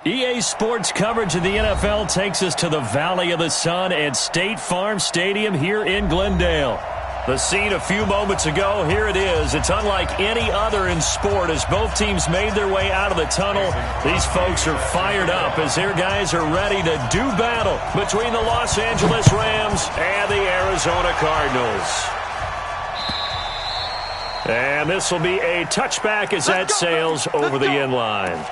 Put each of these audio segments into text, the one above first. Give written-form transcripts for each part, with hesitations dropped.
EA Sports coverage of the NFL takes us to the Valley of the Sun at State Farm Stadium here in Glendale. The scene a few moments ago, here it is. It's unlike any other in sport as both teams made their way out of the tunnel. These folks are fired up as their guys are ready to do battle between the Los Angeles Rams and the Arizona Cardinals. And this will be a touchback as that sails over the end line.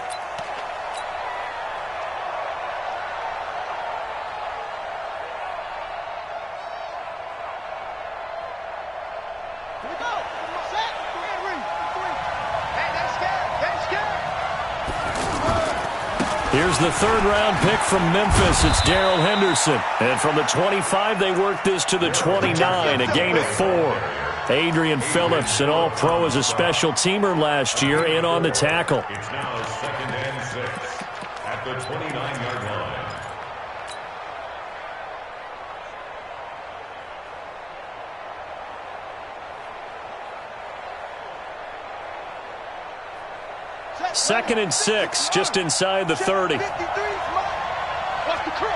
Here's the third-round pick from Memphis. It's Darrell Henderson. And from the 25, they work this to the 29, a gain of 4. Adrian Phillips, an all-pro as a special teamer last year, in on the tackle. It's now 2nd and 6 at the 29-yard line. Second and 6, just inside the 30. Watch the curl, watch the curl,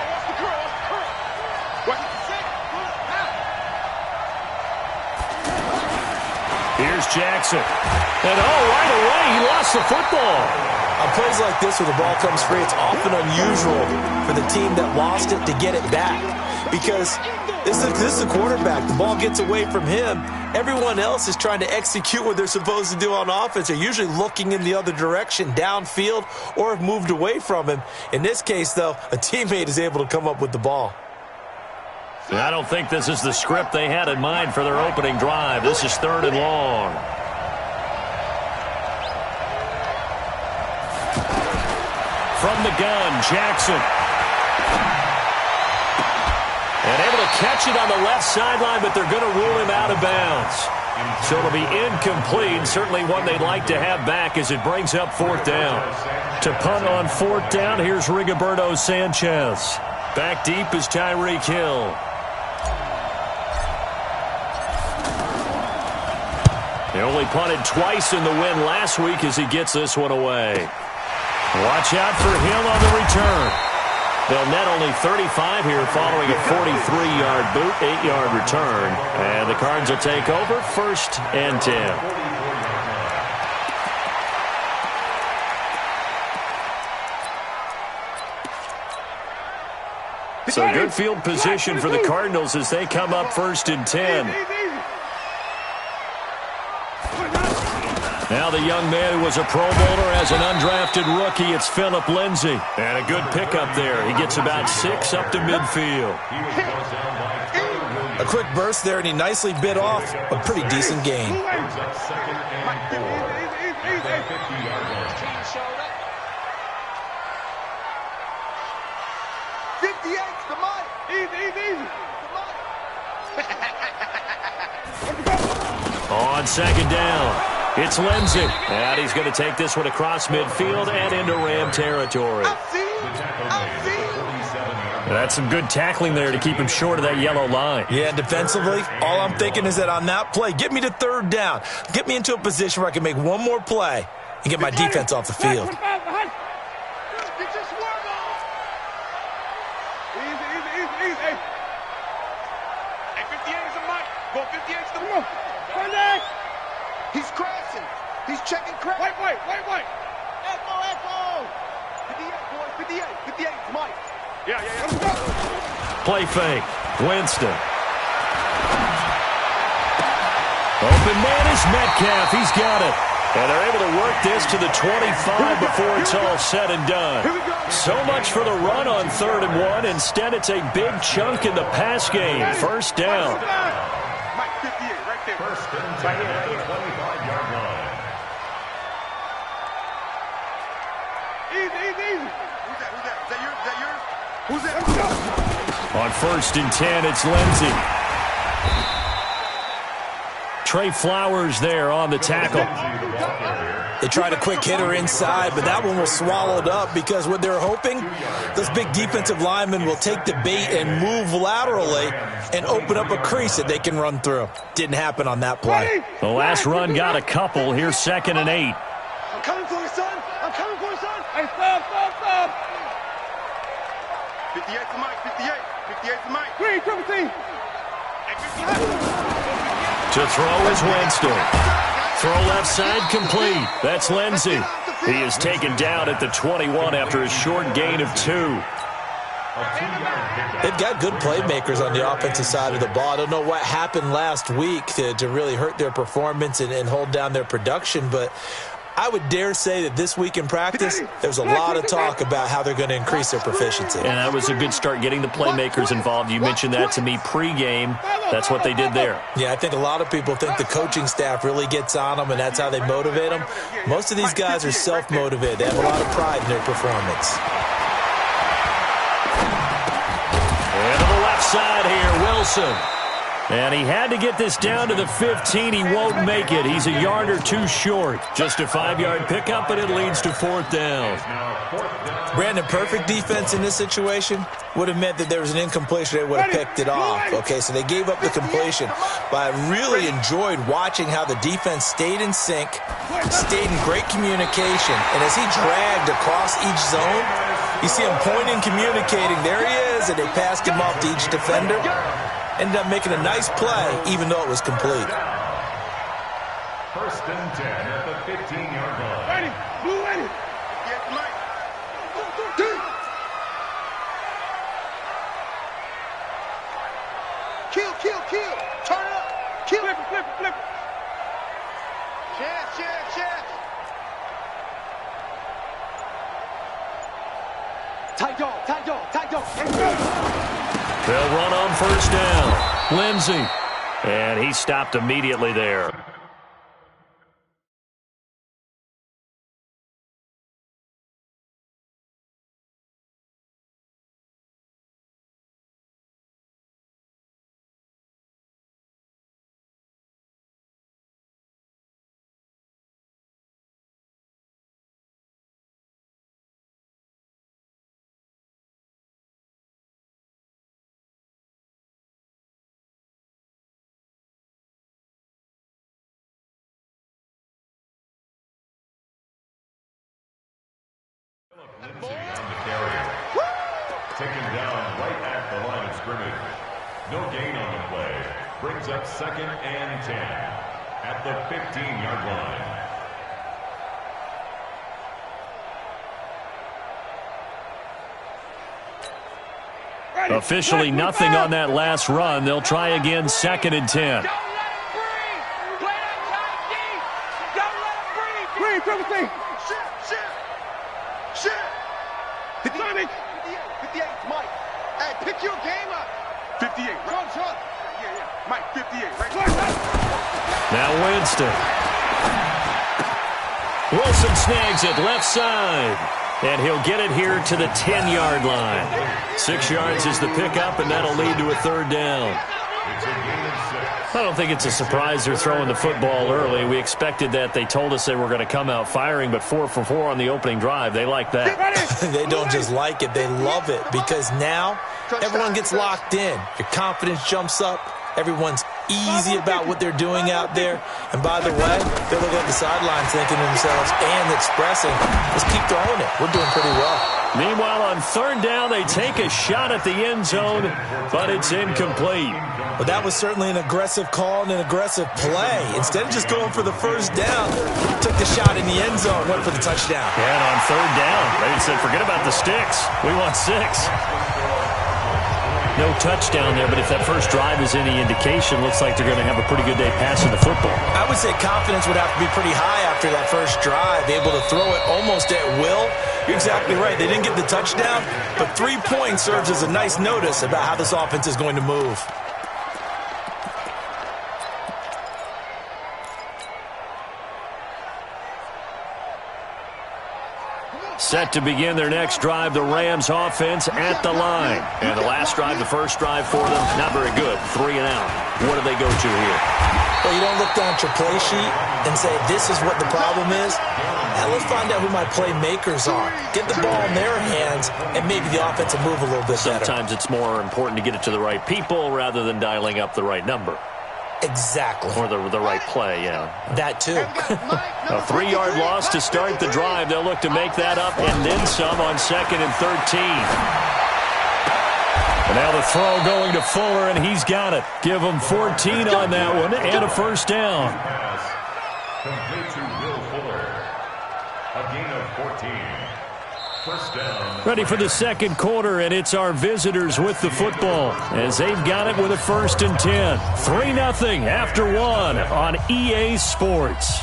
watch the curl. Here's Jackson. And right away, he lost the football. On plays like this where the ball comes free, it's often unusual for the team that lost it to get it back. Because this is the quarterback. The ball gets away from him. Everyone else is trying to execute what they're supposed to do on offense. They're usually looking in the other direction, downfield, or have moved away from him. In this case, though, a teammate is able to come up with the ball. I don't think this is the script they had in mind for their opening drive. This is 3rd and long. From the gun, Jackson. And able to catch it on the left sideline, but they're going to rule him out of bounds. So it'll be incomplete, certainly one they'd like to have back as it brings up 4th down. To punt on 4th down, here's Rigoberto Sanchez. Back deep is Tyreek Hill. He only punted twice in the win last week as he gets this one away. Watch out for Hill on the return. They'll net only 35 here following a 43-yard boot, 8-yard return. And the Cards will take over 1st and 10. So good field position for the Cardinals as they come up 1st and 10. Now the young man who was a Pro Bowler as an undrafted rookie, it's Phillip Lindsay. And a good pickup there. He gets about 6 up to midfield. A quick burst there, and he nicely bit off a pretty decent gain. On 2nd down. It's Lindsay, and he's going to take this one across midfield and into Ram territory. That's some good tackling there to keep him short of that yellow line. Yeah, defensively, all I'm thinking is that on that play, get me to 3rd down. Get me into a position where I can make one more play and get my defense off the field. He's crashing. He's checking crash. Wait. Echo. 58, boys. 58, Mike. Yeah. Play fake. Winston. Open man is Metcalf. He's got it. And they're able to work this to the 25 before it's all said and done. So much for the run on 3rd and 1. Instead, it's a big chunk in the pass game. 1st down. Mike, 58, right there. 1st and 10 at the 25-yard line. Easy. Who's that? Is that yours? Who's that? On 1st and 10, it's Lindsay. Trey Flowers there on the tackle. They tried a quick hitter inside, but that one was swallowed up because what they're hoping, those big defensive linemen will take the bait and move laterally and open up a crease that they can run through. Didn't happen on that play. The last run got a couple. Here's 2nd and 8. I'm coming for you, son. I'm coming for you, son. Hey, stop. 58 to Mike, 58. 58 to Mike. Green, 17. To throw is Winston. Throw left side complete. That's Lindsey. He is taken down at the 21 after a short gain of 2. They've got good playmakers on the offensive side of the ball. I don't know what happened last week to really hurt their performance and hold down their production, but I would dare say that this week in practice, there's a lot of talk about how they're going to increase their proficiency. And that was a good start, getting the playmakers involved. You mentioned that to me pregame. That's what they did there. Yeah, I think a lot of people think the coaching staff really gets on them, and that's how they motivate them. Most of these guys are self-motivated. They have a lot of pride in their performance. And to the left side here, Wilson. And he had to get this down to the 15. He won't make it. He's a yard or two short. Just a 5-yard pickup, and it leads to 4th down. Brandon, perfect defense in this situation would have meant that there was an incompletion. They would have picked it off. Okay, so they gave up the completion. But I really enjoyed watching how the defense stayed in sync, stayed in great communication. And as he dragged across each zone, you see him pointing, communicating. There he is, and they passed him off to each defender. Ended up making a nice play, even though it was complete. 1st and 10 at the 15-yard line. Ready, blue ready. Yes, Mike. Kill. Turn it up. Kill. Flip. Chance. Tight dog. They'll run on 1st down. Lindsey. And he stopped immediately there. Lindsey on the carry. Taken down right at the line of scrimmage. No gain on the play. Brings up 2nd and 10 at the 15-yard line. Officially nothing on that last run. They'll try again, 2nd and 10. Don't let him breathe. Play that tight deep. Don't let him breathe. Green, 17. Shit. 58, 58, Mike. Hey, pick your game up. 58. Run. Yeah. Mike, 58. Right. Now Winston. Wilson snags it left side. And he'll get it here to the 10-yard line. 6 yards is the pickup, and that'll lead to a 3rd down. It's a gain of 6. I don't think it's a surprise they're throwing the football early. We expected that. They told us they were going to come out firing, but 4 for 4 on the opening drive. They like that. They don't just like it, they love it, because now everyone gets locked in. Your confidence jumps up. Everyone's easy about what they're doing out there. And by the way, they're looking at the sidelines thinking to themselves and expressing, let's keep throwing it. We're doing pretty well. Meanwhile, on 3rd down, they take a shot at the end zone, but it's incomplete. But that was certainly an aggressive call and an aggressive play. Instead of just going for the 1st down, took the shot in the end zone, went for the touchdown. And on 3rd down, they said, forget about the sticks. We want 6. No touchdown there, but if that first drive is any indication, looks like they're going to have a pretty good day passing the football. I would say confidence would have to be pretty high after that first drive, able to throw it almost at will. You're exactly right. They didn't get the touchdown, but 3 points serves as a nice notice about how this offense is going to move. Set to begin their next drive, the Rams offense at the line. And the last drive, the first drive for them, not very good. 3 and out. What do they go to here? Well, you don't look down at your play sheet and say, this is what the problem is. Now let's find out who my playmakers are. Get the ball in their hands, and maybe the offense will move a little bit better. Sometimes it's more important to get it to the right people rather than dialing up the right number. Exactly. Or the right play, yeah. That too. A 3-yard loss to start the drive. They'll look to make that up and then some on 2nd and 13. And now the throw going to Fuller, and he's got it. Give him 14 on that one and a first down. Complete to Will Fuller. A gain of 14. First down. Ready for the second quarter, and it's our visitors with the football as they've got it with a 1st and 10. 3-0 after 1 on EA Sports.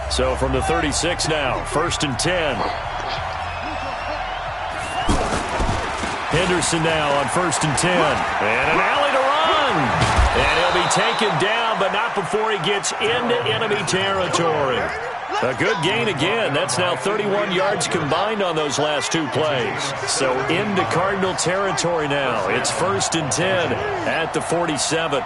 So from the 36 now, 1st and 10. Henderson now on 1st and 10. And an alley to run. And he'll be taken down, but not before he gets into enemy territory. A good gain again. That's now 31 yards combined on those last 2 plays. So into Cardinal territory now. It's 1st and 10 at the 47.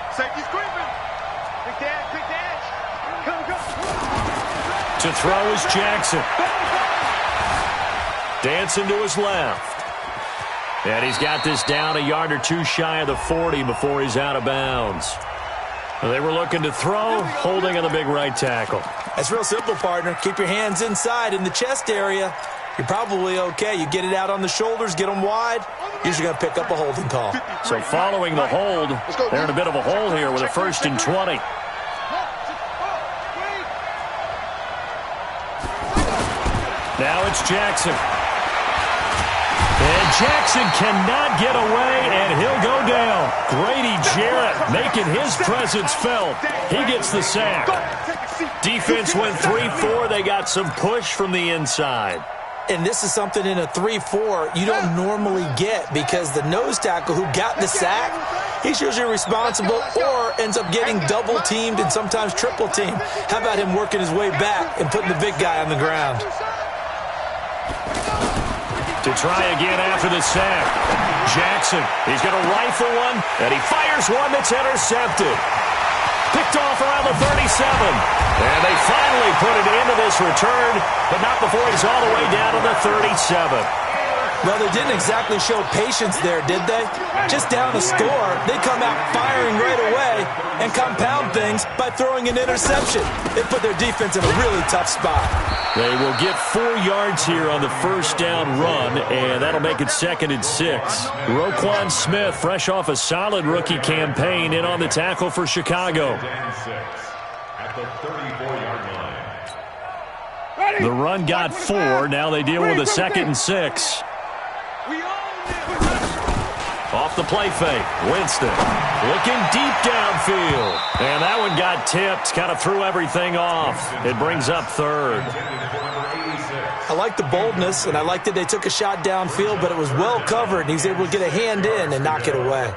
To throw is Jackson. Dancing to his left. And he's got this down a yard or 2 shy of the 40 before he's out of bounds. They were looking to throw, holding on the big right tackle. That's real simple, partner. Keep your hands inside in the chest area. You're probably okay. You get it out on the shoulders, get them wide. Usually going to pick up a holding call. So following the hold, they're in a bit of a hole here with a 1st and 20. Now it's Jackson. And Jackson cannot get away, and he'll go down. Grady Jarrett making his presence felt. He gets the sack. Defense went 3-4. They got some push from the inside. And this is something in a 3-4 you don't normally get because the nose tackle who got the sack, he's usually responsible or ends up getting double-teamed and sometimes triple-teamed. How about him working his way back and putting the big guy on the ground? To try again after the sack. Jackson, he's going to rifle one, and he fires one that's intercepted. Picked off around the 37. And they finally put it into this return, but not before he's all the way down to the 37. Well, they didn't exactly show patience there, did they? Just down the score, they come out firing right away and compound things by throwing an interception. They put their defense in a really tough spot. They will get 4 yards here on the first down run, and that'll make it 2nd and 6. Roquan Smith, fresh off a solid rookie campaign, in on the tackle for Chicago. At the 34-yard line. The run got 4. Now they deal with a 2nd and 6. Off the play fake, Winston looking deep downfield. And that one got tipped, kind of threw everything off. It brings up 3rd. I like the boldness, and I like that they took a shot downfield, but it was well covered, and he's able to get a hand in and knock it away.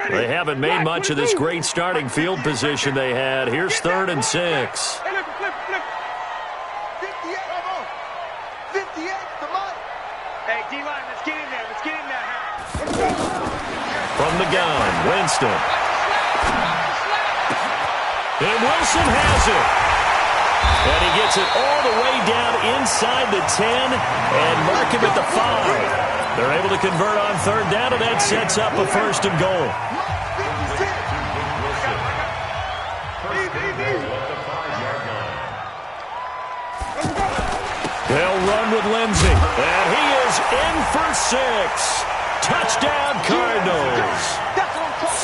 They haven't made much of this great starting field position they had. Here's 3rd and 6. Hey, D-line, let's get in there. Let's get in there. From the gun, Winston. And Wilson has it. And he gets it all the way down inside the 10 and mark him at the 5. They're able to convert on 3rd down, and that sets up a 1st and goal. They'll run with Lindsey, and he is in for 6. Touchdown, Cardinals.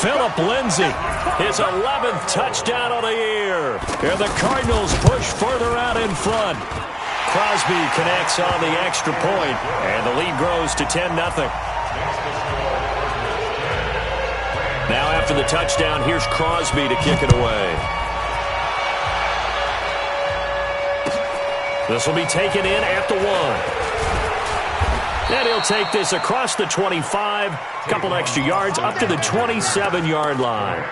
Phillip Lindsay, his 11th touchdown of the year. And the Cardinals push further out in front. Crosby connects on the extra point, and the lead grows to 10-0. Now after the touchdown, here's Crosby to kick it away. This will be taken in at the 1. And he'll take this across the 25, a couple extra yards, up to the 27-yard line.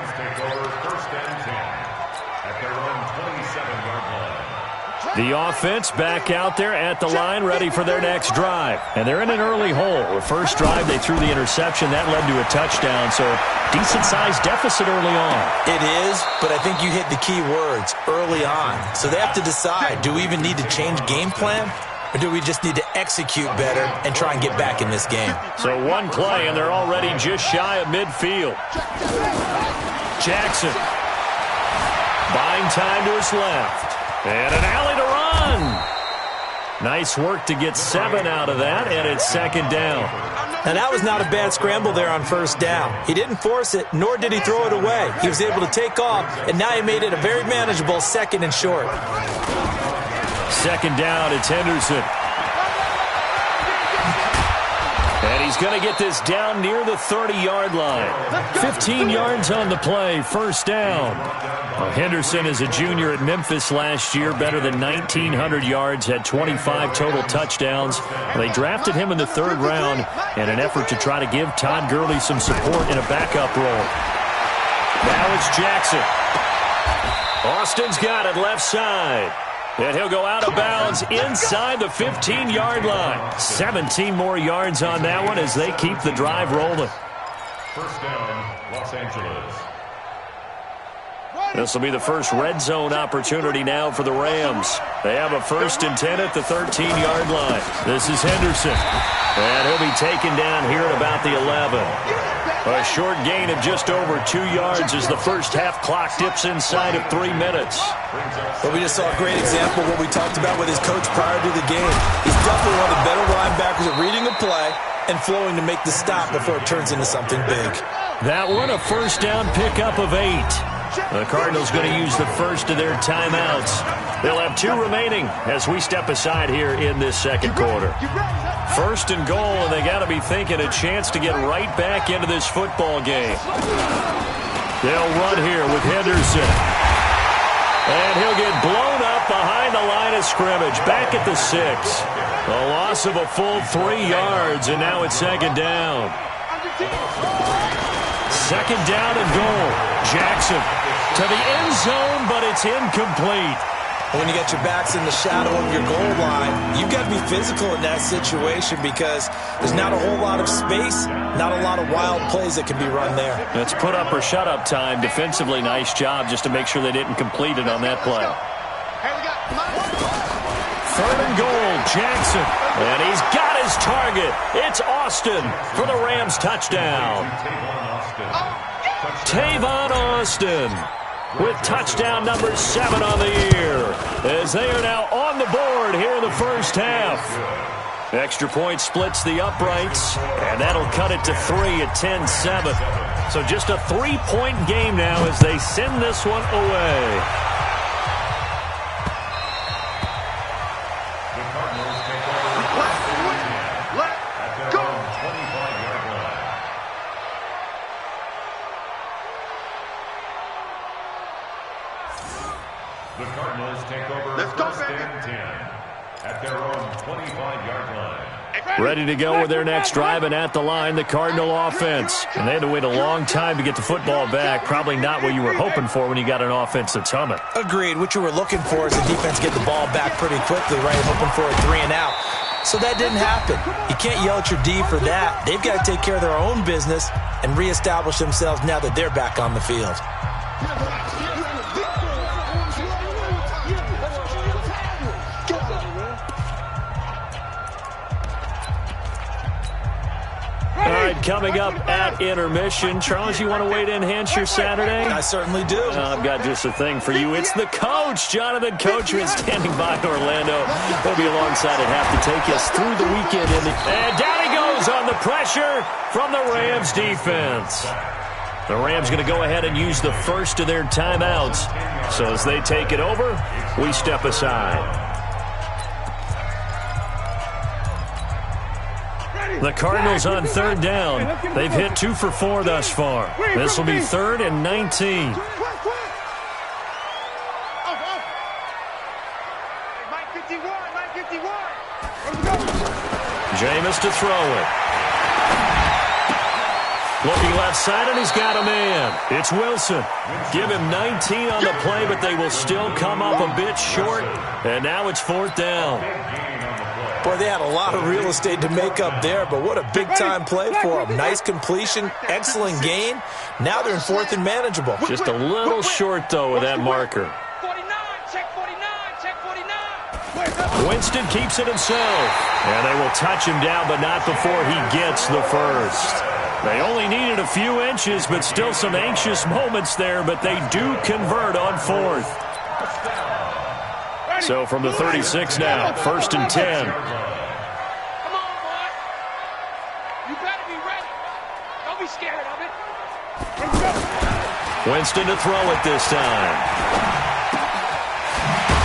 The offense back out there at the line, ready for their next drive. And they're in an early hole. The first drive, they threw the interception. That led to a touchdown, so decent-sized deficit early on. It is, but I think you hit the key words, early on. So they have to decide, do we even need to change game plan? or do we just need to execute better and try and get back in this game? So one play, and they're already just shy of midfield. Jackson. Buying time to his left. And an alley to run. Nice work to get 7 out of that, and it's second down. Now, that was not a bad scramble there on first down. He didn't force it, nor did he throw it away. He was able to take off, and now he made it a very manageable second and short. Second down, it's Henderson. And he's going to get this down near the 30-yard line. 15 yards on the play, first down. Well, Henderson is a junior at Memphis last year, better than 1,900 yards, had 25 total touchdowns. They drafted him in the 3rd round in an effort to try to give Todd Gurley some support in a backup role. Now it's Jackson. Austin's got it left side. And he'll go out of bounds inside the 15-yard line. 17 more yards on that one as they keep the drive rolling. First down, Los Angeles. This will be the first red zone opportunity now for the Rams. They have a 1st and 10 at the 13-yard line. This is Henderson. And he'll be taken down here at about the 11. A short gain of just over 2 yards as the first half clock dips inside of 3 minutes. But we just saw a great example of what we talked about with his coach prior to the game. He's definitely one of the better linebackers at reading a play and flowing to make the stop before it turns into something big. That one, a first down pickup of 8. The Cardinals going to use the first of their timeouts. They'll have 2 remaining as we step aside here in this second quarter. First and goal, and they got to be thinking a chance to get right back into this football game. They'll run here with Henderson. And he'll get blown up behind the line of scrimmage, back at the 6. A loss of a full 3 yards, and now it's second down. Second down and goal. Jackson to the end zone, but it's incomplete. When you get your backs in the shadow of your goal line, you've got to be physical in that situation because there's not a whole lot of space, not a lot of wild plays that can be run there. It's put up or shut up time. Defensively, nice job just to make sure they didn't complete it on that play. Third and goal, Jackson. And he's got his target. It's Austin for the Rams touchdown. Tavon Austin with touchdown number 7 on the year, as they are now on the board here in the first half. Extra point splits the uprights, and that'll cut it to 3 at 10-7. So just a 3-point game now as they send this one away. The Cardinals take over at their own 25-yard line. The Cardinals take over first and 10 at their own 25-yard line. Ready to go with their next drive, and at the line, the Cardinal offense. And they had to wait a long time to get the football back. Probably not what you were hoping for when you got an offense that's humming. Agreed. What you were looking for is the defense get the ball back pretty quickly, right? Hoping for a 3 and out. So that didn't happen. You can't yell at your D for that. They've got to take care of their own business and reestablish themselves now that they're back on the field. All right, coming up at intermission. Charles, you want to wait in enhance your Saturday? I certainly do. I've got just a thing for you. It's the coach, Jonathan Coachman, standing by in Orlando. He'll be alongside at half to take us through the weekend. And down he goes on the pressure from the Rams defense. The Rams going to go ahead and use the first of their timeouts. So as they take it over, we step aside. The Cardinals on third down. They've hit 2 for 4 thus far. This will be 3rd and 19. Jameis to throw it. Looking left side, and he's got a man. It's Wilson. Give him 19 on the play, but they will still come up a bit short. And now it's 4th down. Boy, they had a lot of real estate to make up there, but what a big-time play for them. Nice completion, excellent gain. Now they're in 4th and manageable. Just a little short, though, with that marker. 49, check 49, check 49. Winston keeps it himself. And they will touch him down, but not before he gets the first. They only needed a few inches, but still some anxious moments there, but they do convert on fourth. So from the 36 now, 1st and 10. Come on, boy. You better be ready. Don't be scared of it. Winston to throw it this time.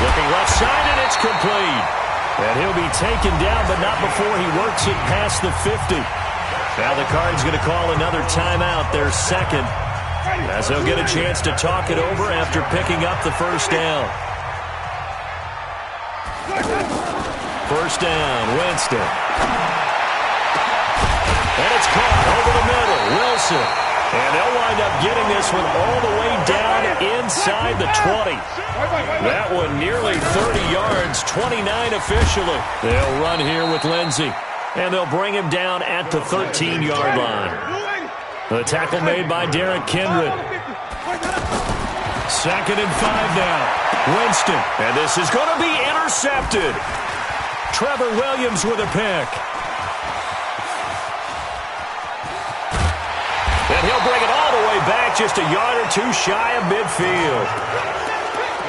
Looking left side, and it's complete. And he'll be taken down, but not before he works it past the 50. Now the Cards going to call another timeout, their second, as they'll get a chance to talk it over after picking up the first down. First down, Winston. And it's caught over the middle, Wilson. And they'll wind up getting this one all the way down inside the 20. That one nearly 30 yards, 29 officially. They'll run here with Lindsey. And they'll bring him down at the 13-yard line. The tackle made by Derrick Kindred. 2nd and 5 now. Winston. And this is going to be intercepted. Trevor Williams with a pick. And he'll bring it all the way back, just a yard or two shy of midfield.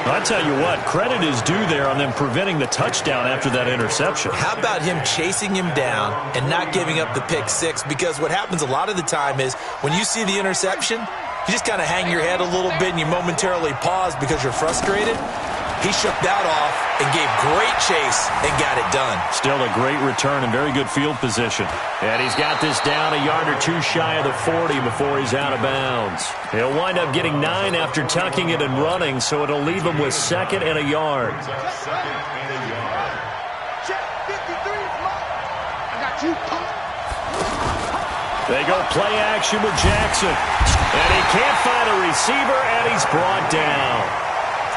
I'll tell you what, credit is due there on them preventing the touchdown after that interception. How about him chasing him down and not giving up the pick six? Because what happens a lot of the time is when you see the interception, you just kind of hang your head a little bit and you momentarily pause because you're frustrated. He shook that off and gave great chase and got it done. Still a great return and very good field position. And he's got this down a yard or two shy of the 40 before he's out of bounds. He'll wind up getting 9 after tucking it and running, so it'll leave him with 2nd and a yard. They go play action with Jackson. And he can't find a receiver, and he's brought down.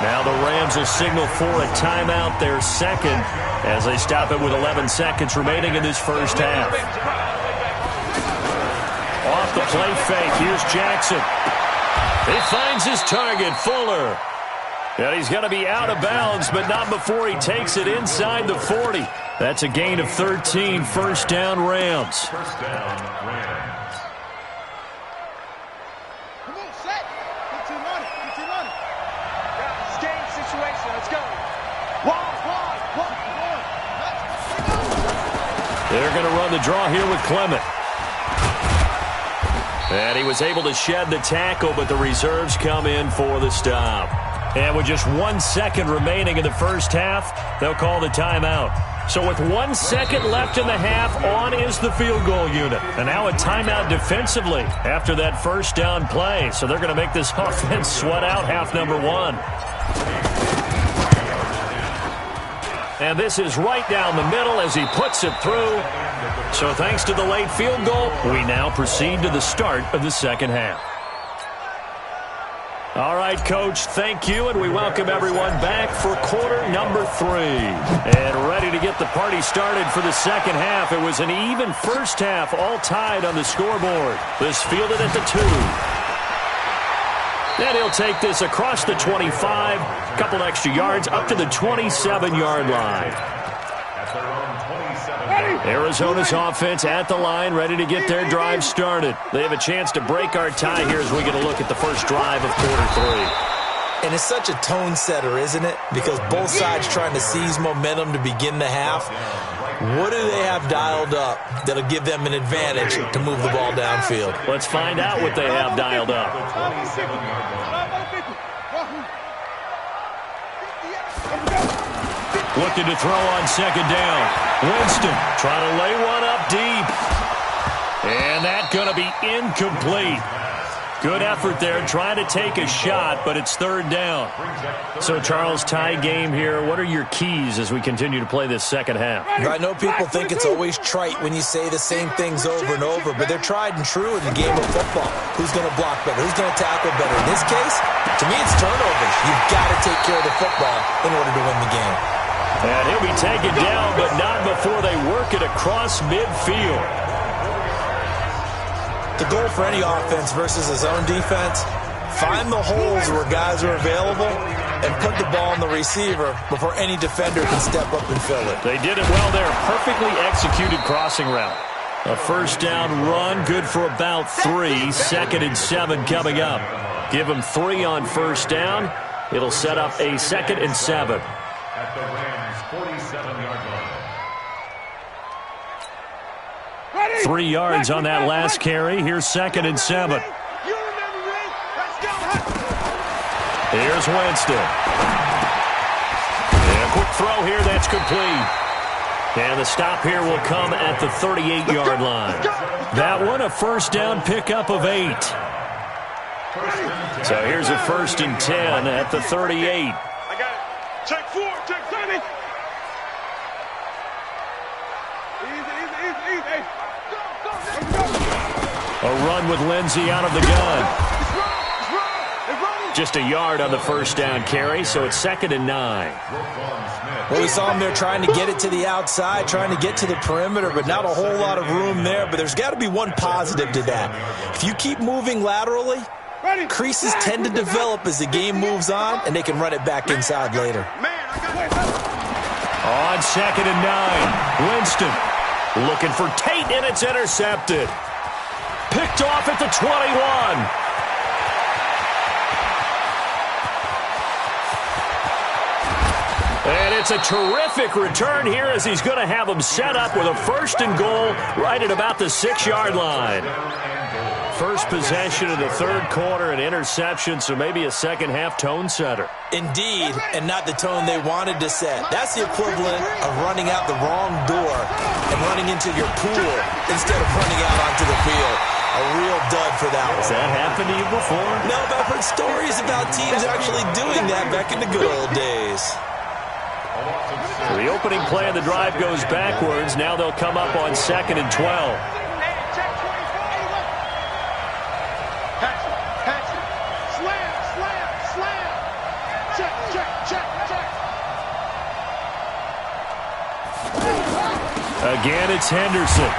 Now the Rams will signal for a timeout, their second, as they stop it with 11 seconds remaining in this first half. Off the play fake, here's Jackson. He finds his target, Fuller. And he's going to be out of bounds, but not before he takes it inside the 40. That's a gain of 13, first down Rams. First down, Rams. Come on, set. 15 on it. 15 on it. It's game situation. Let's go. One. They're going to run the draw here with Clement. And he was able to shed the tackle, but the reserves come in for the stop. And with just 1 second remaining in the first half, they'll call the timeout. So with 1 second left in the half, on is the field goal unit. And now a timeout defensively after that first down play. So they're going to make this offense sweat out half number 1. And this is right down the middle as he puts it through. So thanks to the late field goal, we now proceed to the start of the second half. All right, Coach, thank you, and we welcome everyone back for quarter number 3. And ready to get the party started for the second half. It was an even first half, all tied on the scoreboard. This fielded at the 2. And he'll take this across the 25, a couple extra yards, up to the 27-yard line. Arizona's offense at the line, ready to get their drive started. They have a chance to break our tie here as we get a look at the first drive of quarter 3. And it's such a tone setter, isn't it? Because both sides trying to seize momentum to begin the half. What do they have dialed up that'll give them an advantage to move the ball downfield? Let's find out what they have dialed up. Looking to throw on second down. Winston trying to lay one up deep. And that's going to be incomplete. Good effort there, trying to take a shot, but it's third down. So, Charles, tie game here. What are your keys as we continue to play this second half? I know people think it's always trite when you say the same things over and over, but they're tried and true in the game of football. Who's going to block better? Who's going to tackle better? In this case, to me, it's turnovers. You've got to take care of the football in order to win the game. And he'll be taken down, but not before they work it across midfield. The goal for any offense versus his own defense, find the holes where guys are available and put the ball on the receiver before any defender can step up and fill it. They did it well there. Perfectly executed crossing route. A first down run, good for about 3. 2nd and 7 coming up. Give them 3 on first down. It'll set up a 2nd and 7. At the Rams' 47-yard line. 3 yards on that last carry. Here's 2nd and 7. Here's Winston. And a quick throw here, that's complete. And the stop here will come at the 38-yard line. That one, a first down pickup of 8. So here's a 1st and 10 at the 38. I got it. Check 4, check 30. Easy. A run with Lindsey out of the gun. Just a yard on the first down carry, so it's 2nd and 9. Well, we saw him there trying to get it to the outside, trying to get to the perimeter, but not a whole lot of room there. But there's got to be one positive to that. If you keep moving laterally, creases tend to develop as the game moves on, and they can run it back inside later. On 2nd and 9, Winston looking for Tate, and it's intercepted. Picked off at the 21. And it's a terrific return here as he's going to have them set up with a 1st and goal right at about the 6-yard line. First possession of the 3rd quarter, an interception, so maybe a second-half tone setter. Indeed, and not the tone they wanted to set. That's the equivalent of running out the wrong door and running into your pool instead of running out onto the field. A real dud for that one. Has that happened to you before? No, but I've heard stories about teams actually doing that back in the good old days. So the opening play of the drive goes backwards. Now they'll come up on 2nd and 12. Again, it's Henderson.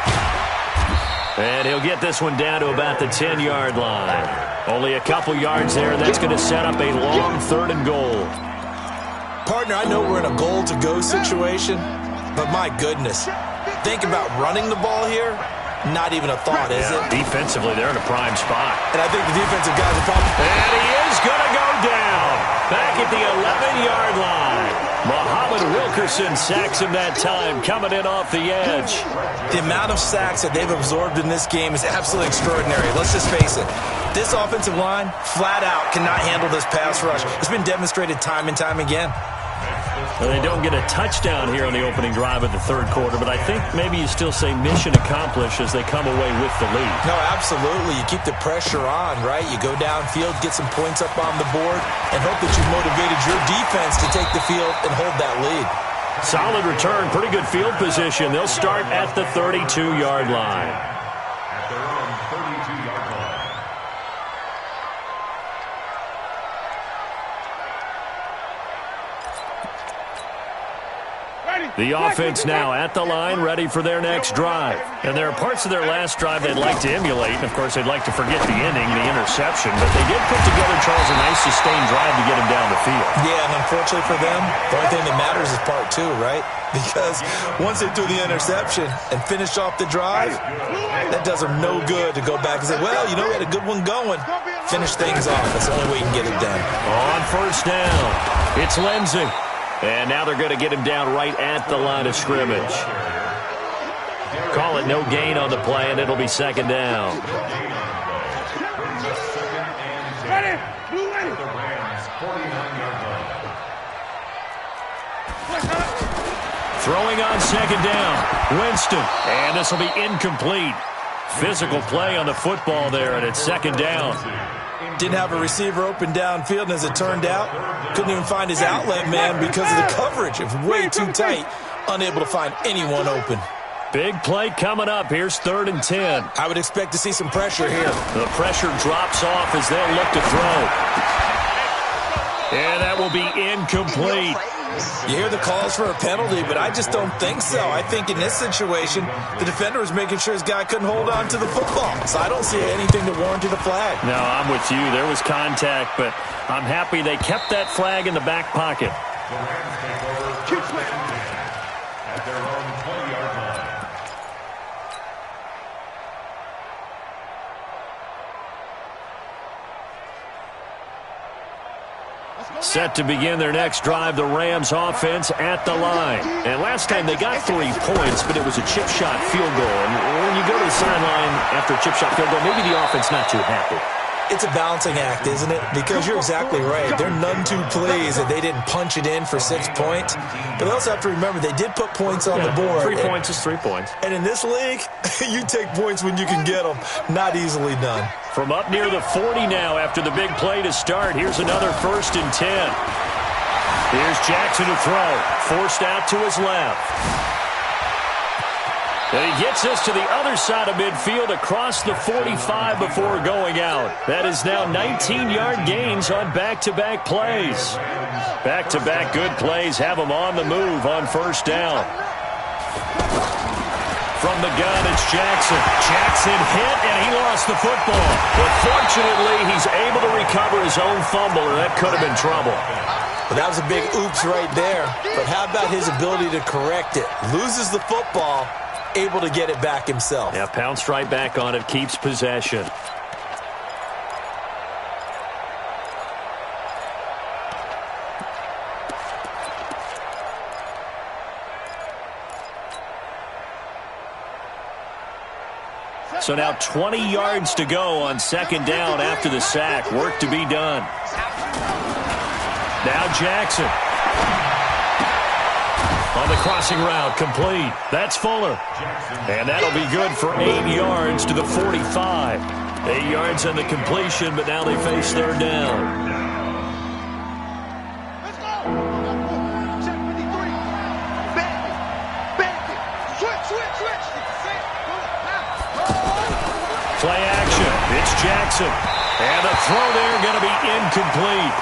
And he'll get this one down to about the 10-yard line. Only a couple yards there, and that's going to set up a long 3rd and goal. Partner, I know we're in a goal-to-go situation, but my goodness, think about running the ball here. Not even a thought, is it? Defensively, they're in a prime spot. And I think the defensive guys are probably... And he is going to go down. Back at the 11-yard line. Muhammad Wilkerson sacks him that time, coming in off the edge. The amount of sacks that they've absorbed in this game is absolutely extraordinary. Let's just face it. This offensive line, flat out, cannot handle this pass rush. It's been demonstrated time and time again. Well, they don't get a touchdown here on the opening drive of the 3rd quarter, but I think maybe you still say mission accomplished as they come away with the lead. No, absolutely. You keep the pressure on, right? You go downfield, get some points up on the board, and hope that you've motivated your defense to take the field and hold that lead. Solid return, pretty good field position. They'll start at the 32-yard line. At their own 32-yard line. The offense now at the line, ready for their next drive. And there are parts of their last drive they'd like to emulate. And, of course, they'd like to forget the inning, the interception. But they did put together, Charles, a nice sustained drive to get him down the field. Yeah, and unfortunately for them, the only thing that matters is part 2, right? Because once they threw the interception and finished off the drive, that does them no good to go back and say, well, you know, we had a good one going. Finish things off. That's the only way you can get it done. On first down, it's Lindsey. And now they're going to get him down right at the line of scrimmage. Call it no gain on the play, and it'll be 2nd down. Throwing on 2nd down, Winston. And this will be incomplete. Physical play on the football there, and it's 2nd down. Didn't have a receiver open downfield, and as it turned out, couldn't even find his outlet man because of the coverage. It was way too tight, unable to find anyone open. Big play coming up. Here's 3rd and 10. I would expect to see some pressure here. The pressure drops off as they'll look to throw. And that will be incomplete. You hear the calls for a penalty, but I just don't think so. I think in this situation, the defender was making sure his guy couldn't hold on to the football. So I don't see anything that warranted a flag. No, I'm with you. There was contact, but I'm happy they kept that flag in the back pocket. The Rams take over at their own 20-yard line. Set to begin their next drive, the Rams offense at the line. And last time they got 3 points, but it was a chip shot field goal. And when you go to the sideline after a chip shot field goal, maybe the offense not too happy. It's a balancing act, isn't it? Because you're exactly right. They're none too pleased that they didn't punch it in for 6 points. But they also have to remember they did put points on the board. 3 points is 3 points. And in this league, you take points when you can get them. Not easily done. From up near the 40 now after the big play to start. Here's another 1st and 10. Here's Jackson to throw. Forced out to his left. And he gets us to the other side of midfield across the 45 before going out. That is now 19-yard gains on back-to-back plays. Back-to-back good plays have him on the move on 1st down. From the gun, it's Jackson. Jackson hit, and he lost the football. But fortunately, he's able to recover his own fumble, or that could have been trouble. But that was a big oops right there. But how about his ability to correct it? Loses the football, able to get it back himself. Yeah, pounced right back on it, keeps possession. So now 20 yards to go on 2nd down after the sack. Work to be done. Now Jackson. On the crossing route, complete. That's Fuller. And that'll be good for 8 yards to the 45. 8 yards on the completion, but now they face 3rd down. Let's go. Check 53. Back it. Switch. Play action. It's Jackson. And the throw there going to be incomplete.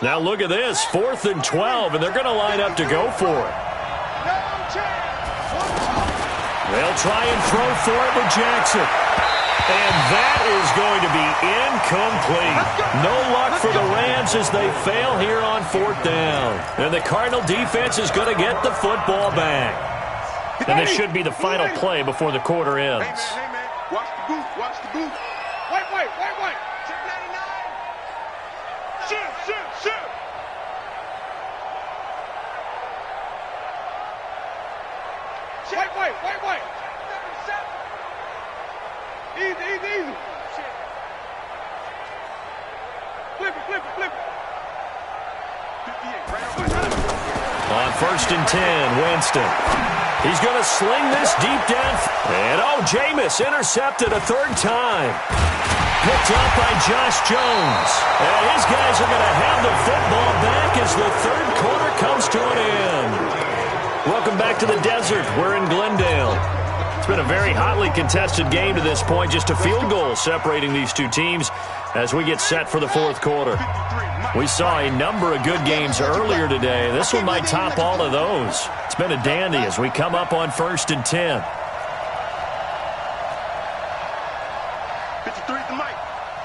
Now look at this, 4th and 12, and they're going to line up to go for it. They'll try and throw for it with Jackson. And that is going to be incomplete. No luck for the Rams as they fail here on 4th down. And the Cardinal defense is going to get the football back. And this should be the final play before the quarter ends. Hey, man. Watch the boot. Wait. Check 99. Shoot. Wait. Easy. Flip it. On 1st and 10, Winston. He's going to sling this deep down. And, Jameis intercepted a 3rd time. Picked up by Josh Jones. And his guys are going to have the football back as the 3rd quarter comes to an end. Welcome back to the desert. We're in Glendale. It's been a very hotly contested game to this point. Just a field goal separating these two teams as we get set for the 4th quarter. We saw a number of good games earlier today. This one might top all of those. It's been a dandy as we come up on 1st and 10.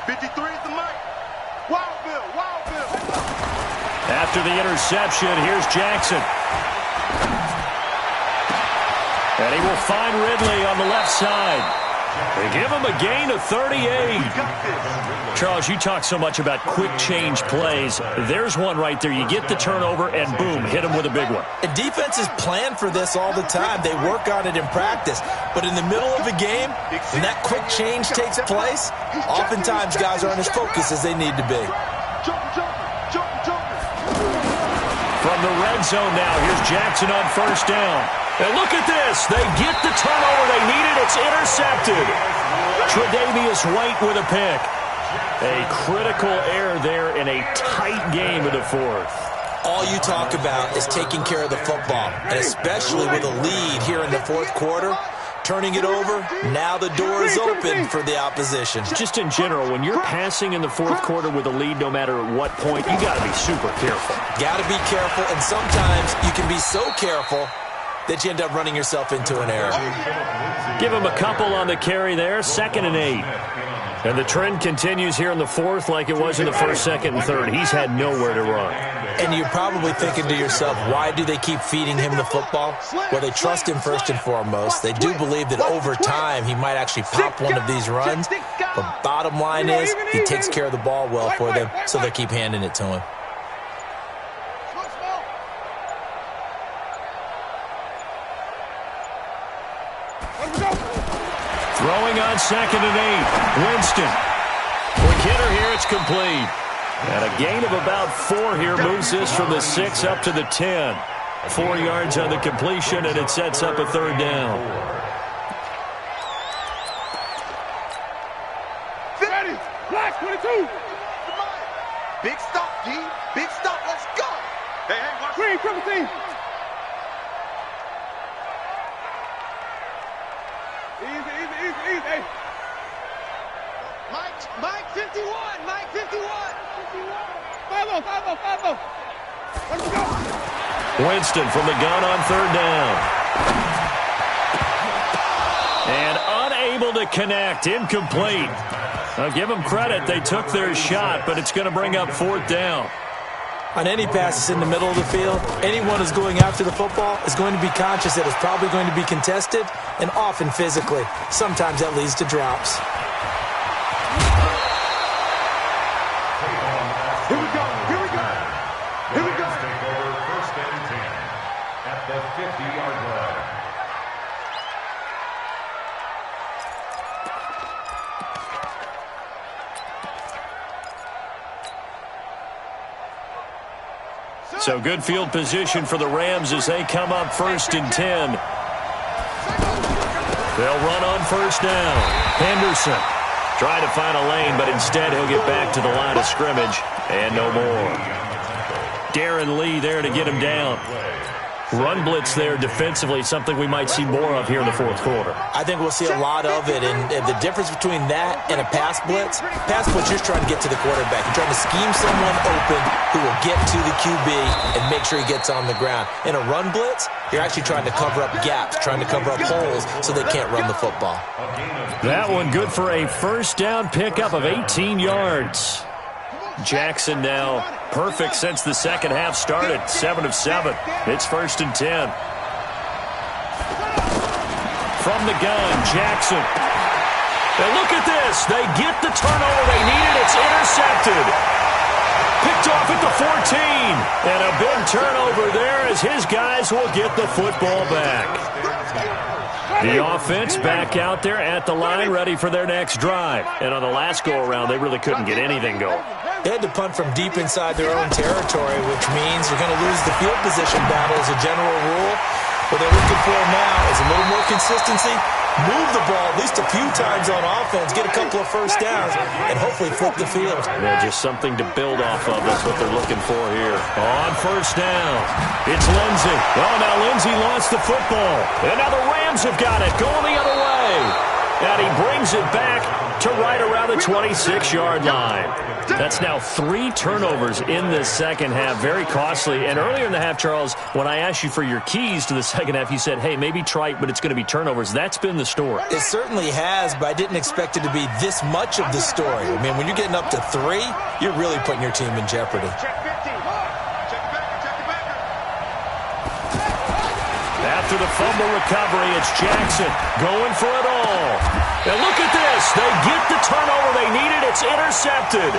53 is the mic. Wild Bill. After the interception, here's Jackson. And he will find Ridley on the left side. They give him a gain of 38. Charles, you talk so much about quick change plays. There's one right there. You get the turnover, and boom, hit him with a big one. And defenses plan for this all the time. They work on it in practice. But in the middle of a game, when that quick change takes place, oftentimes guys aren't as focused as they need to be. From the red zone now, here's Jackson on first down. And look at this. They get the turnover they needed. It's intercepted. Tre'Davious White with a pick. A critical error there in a tight game of the fourth. All you talk about is taking care of the football, and especially with a lead here in the fourth quarter, turning it over, now the door is open for the opposition. Just in general, when you're passing in the fourth quarter with a lead, no matter what point, you got to be super careful. Got to be careful, and sometimes you can be so careful that you end up running yourself into an error. Give him a couple on the carry there, 2nd and 8. And the trend continues here in the fourth like it was in the first, second, and third. He's had nowhere to run. And you're probably thinking to yourself, why do they keep feeding him the football? Well, they trust him first and foremost. They do believe that over time he might actually pop one of these runs. But bottom line is he takes care of the ball well for them, so they keep handing it to him. Throwing on 2nd and 8. Winston. Quick hitter here. It's complete. And a gain of about 4 here moves this from the 6 up to the 10. 4 yards on the completion, and it sets up a 3rd down. Ready. Black 22. Big stop, D. Big stop. Let's go. Hey, watch. Green, triple team. Easy. Hey. Mike 51. Mike 51. 5-0. Let's go. Winston from the gun on 3rd down. And unable to connect. Incomplete. I'll give them credit. They took their shot, but it's going to bring up 4th down. On any passes in the middle of the field, anyone who's going after the football is going to be conscious that it's probably going to be contested, and often physically. Sometimes that leads to drops. Here we go. Take over 1st and 10 at the 50-yard line. So good field position for the Rams as they come up 1st and 10. They'll run on 1st down. Henderson trying to find a lane, but instead he'll get back to the line of scrimmage and no more. Darren Lee there to get him down. Run blitz there defensively, something we might see more of here in the fourth quarter. I think we'll see a lot of it, and the difference between that and a pass blitz, you're trying to get to the quarterback. You're trying to scheme someone open who will get to the QB and make sure he gets on the ground. In a run blitz, you're actually trying to cover up gaps, trying to cover up holes so they can't run the football. That one good for a 1st down pickup of 18 yards. Jackson now perfect since the second half started. 7 of 7. It's 1st and 10. From the gun, Jackson. And look at this. They get the turnover they needed. It's intercepted. Picked off at the 14. And a big turnover there as his guys will get the football back. The offense back out there at the line, ready for their next drive. And on the last go-around, they really couldn't get anything going. They had to punt from deep inside their own territory, which means you're going to lose the field position battle as a general rule. What they're looking for now is a little more consistency, move the ball at least a few times on offense, get a couple of 1st downs, and hopefully flip the field. Yeah, just something to build off of. That's what they're looking for here. On 1st down, it's Lindsey. Oh, now Lindsey lost the football. And now the Rams have got it, going the other way. And he brings it back to right around the 26-yard line. That's now 3 turnovers in the second half. Very costly. And earlier in the half, Charles, when I asked you for your keys to the second half, you said, hey, maybe trite, but it's going to be turnovers. That's been the story. It certainly has, but I didn't expect it to be this much of the story. I mean, when you're getting up to 3, you're really putting your team in jeopardy. After the fumble recovery, it's Jackson going for it all. And look at this. They get the turnover they needed. It's intercepted.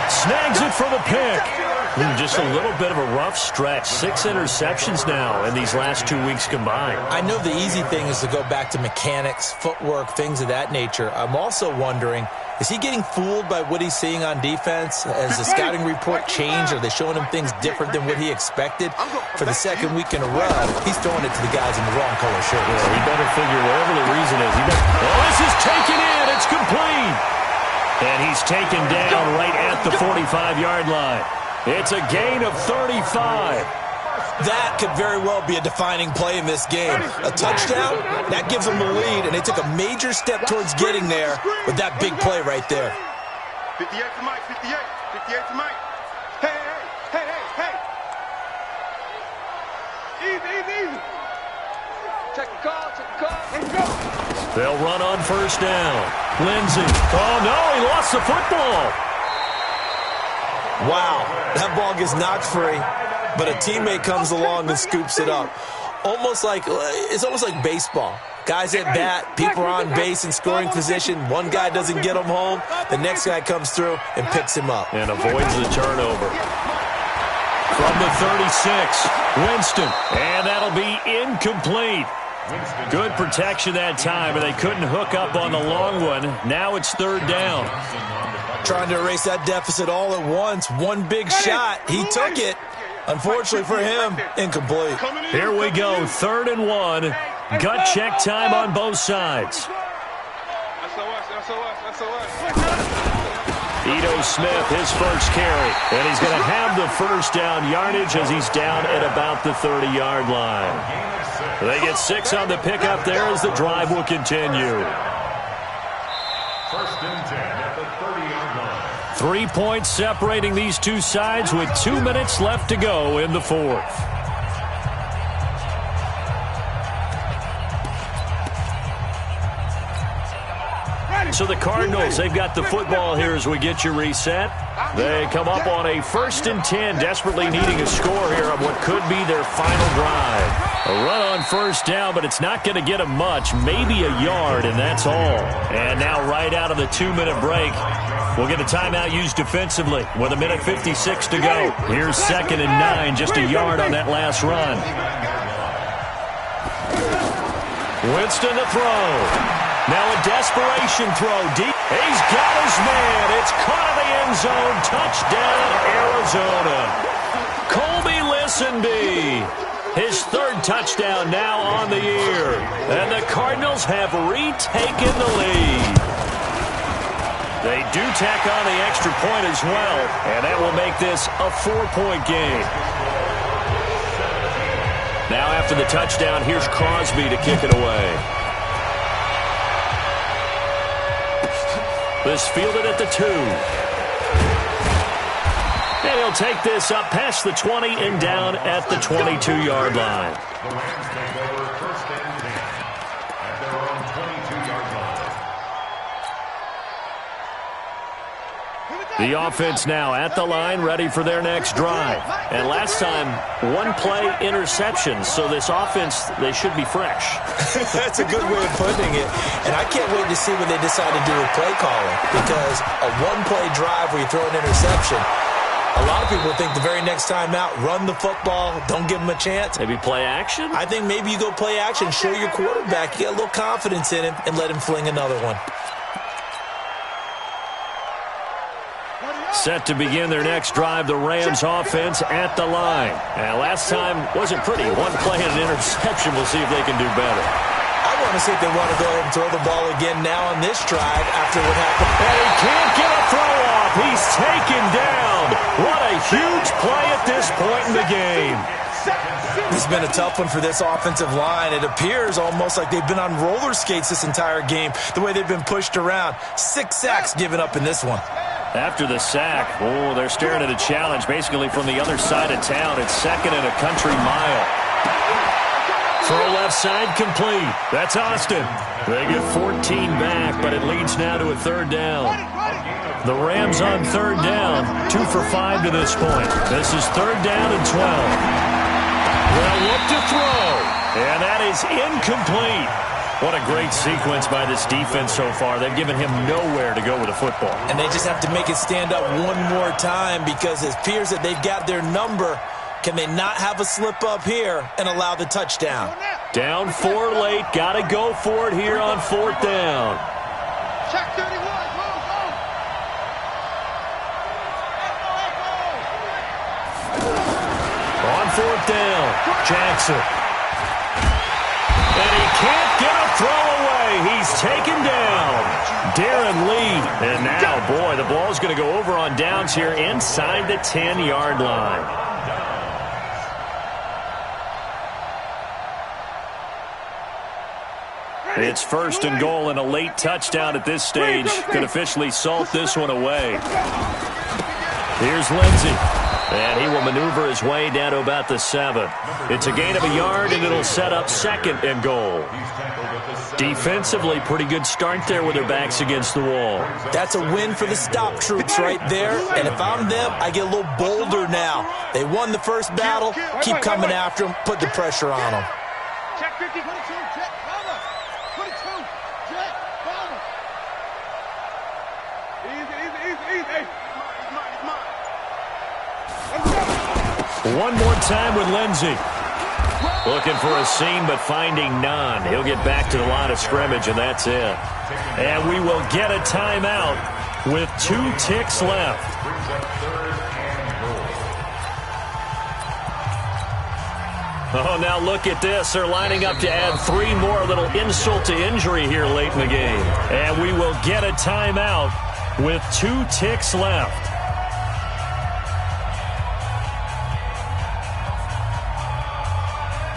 Snags it for the pick. Just a little bit of a rough stretch. 6 interceptions now in these last 2 weeks combined. I know the easy thing is to go back to mechanics, footwork, things of that nature. I'm also wondering, is he getting fooled by what he's seeing on defense? Has the scouting report changed? Are they showing him things different than what he expected? For the second week in a row, he's throwing it to the guys in the wrong color shirt. Yeah, he better figure whatever the reason is. This is taken in. It's complete. And he's taken down right at the 45-yard line. It's a gain of 35. That could very well be a defining play in this game. A touchdown, that gives them the lead, and they took a major step towards getting there with that big play right there. 58 to Mike, 58. 58 to Mike. Hey. Easy. Check the call. Let's go. They'll run on first down. Lindsey. Oh, no, he lost the football. Wow, that ball gets knocked free, but a teammate comes along and scoops it up. It's almost like baseball. Guys at bat, people are on base in scoring position. One guy doesn't get him home. The next guy comes through and picks him up. And avoids the turnover. From the 36, Winston. And that'll be incomplete. Good protection that time, and they couldn't hook up on the long one. Now it's third down. Trying to erase that deficit all at once. One big shot. He took it. Unfortunately for him, incomplete. Here we go, 3rd and 1. Gut check time on both sides. Ito Smith, his first carry. And he's going to have the first down yardage as he's down at about the 30-yard line. They get 6 on the pickup there as the drive will continue. 1st and 10 at the 30-yard line. 3 points separating these two sides with 2 minutes left to go in the 4th. So the Cardinals, they've got the football here as we get you reset. They come up on a 1st and 10, desperately needing a score here on what could be their final drive. A run on first down, but it's not going to get them much, maybe a yard, and that's all. And now right out of the 2-minute break, we'll get a timeout used defensively with 1:56 to go. Here's 2nd and 9, just a yard on that last run. Winston to throw. Now a desperation throw deep. He's got his man. It's caught in the end zone. Touchdown, Arizona. Colby Listenby. His 3rd touchdown now on the year. And the Cardinals have retaken the lead. They do tack on the extra point as well. And that will make this a 4-point game. Now after the touchdown, here's Crosby to kick it away. This fielded at the 2. And he'll take this up past the 20 and down at the 22-yard line. The Rams take over 1st and 10 at their own 22-yard line. The offense now at the line, ready for their next drive. And last time, 1-play interception. So this offense, they should be fresh. That's a good way of putting it. And I can't wait to see what they decide to do with play calling. Because a 1-play drive where you throw an interception, a lot of people think the very next time out, run the football, don't give them a chance. Maybe play action? I think maybe you go play action, show your quarterback, get a little confidence in him, and let him fling another one. Set to begin their next drive, the Rams offense at the line. And last time wasn't pretty. 1 play and an interception. We'll see if they can do better. I want to see if they want to go ahead and throw the ball again now on this drive after what happened. And he can't get a throw off. He's taken down. What a huge play at this point in the game. This has been a tough one for this offensive line. It appears almost like they've been on roller skates this entire game, the way they've been pushed around. 6 sacks given up in this one. After the sack, they're staring at a challenge basically from the other side of town. It's 2nd and a country mile. Throw left side complete. That's Austin. They get 14 back, but it leads now to a 3rd down. The Rams on 3rd down, 2 for 5 to this point. This is 3rd down and 12. They'll look to throw. And that is incomplete. What a great sequence by this defense so far. They've given him nowhere to go with the football. And they just have to make it stand up one more time because it appears that they've got their number. Can they not have a slip up here and allow the touchdown? Down 4 late. Got to go for it here on 4th down. Check 31. Go. On 4th down, Jackson. And he can't get a throw away. He's taken down. Darren Lee. And now, boy, the ball's going to go over on downs here inside the 10-yard line. It's 1st and goal and a late touchdown at this stage. Could officially salt this one away. Here's Lindsey. And he will maneuver his way down to about the 7. It's a gain of a yard, and it'll set up 2nd and goal. Defensively, pretty good start there with their backs against the wall. That's a win for the stop troops right there. And if I'm them, I get a little bolder now. They won the first battle. Keep coming after them. Put the pressure on them. Check 50. 22. Check. Bomber. 22. Check. Bomber. Easy. One more time with Lindsey. Looking for a seam, but finding none. He'll get back to the line of scrimmage, and that's it. And we will get a timeout with 2 ticks left. Oh, now look at this. They're lining up to add 3 more. A little insult to injury here late in the game. And we will get a timeout with 2 ticks left.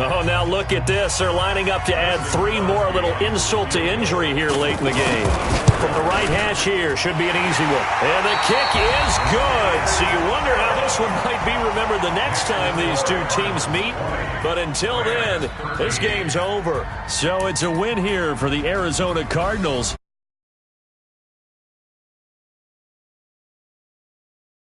Oh, now look at this. They're lining up to add 3 more. A little insult to injury here late in the game. From the right hash here, should be an easy one. And the kick is good. So you wonder how this one might be remembered the next time these 2 teams meet. But until then, this game's over. So it's a win here for the Arizona Cardinals.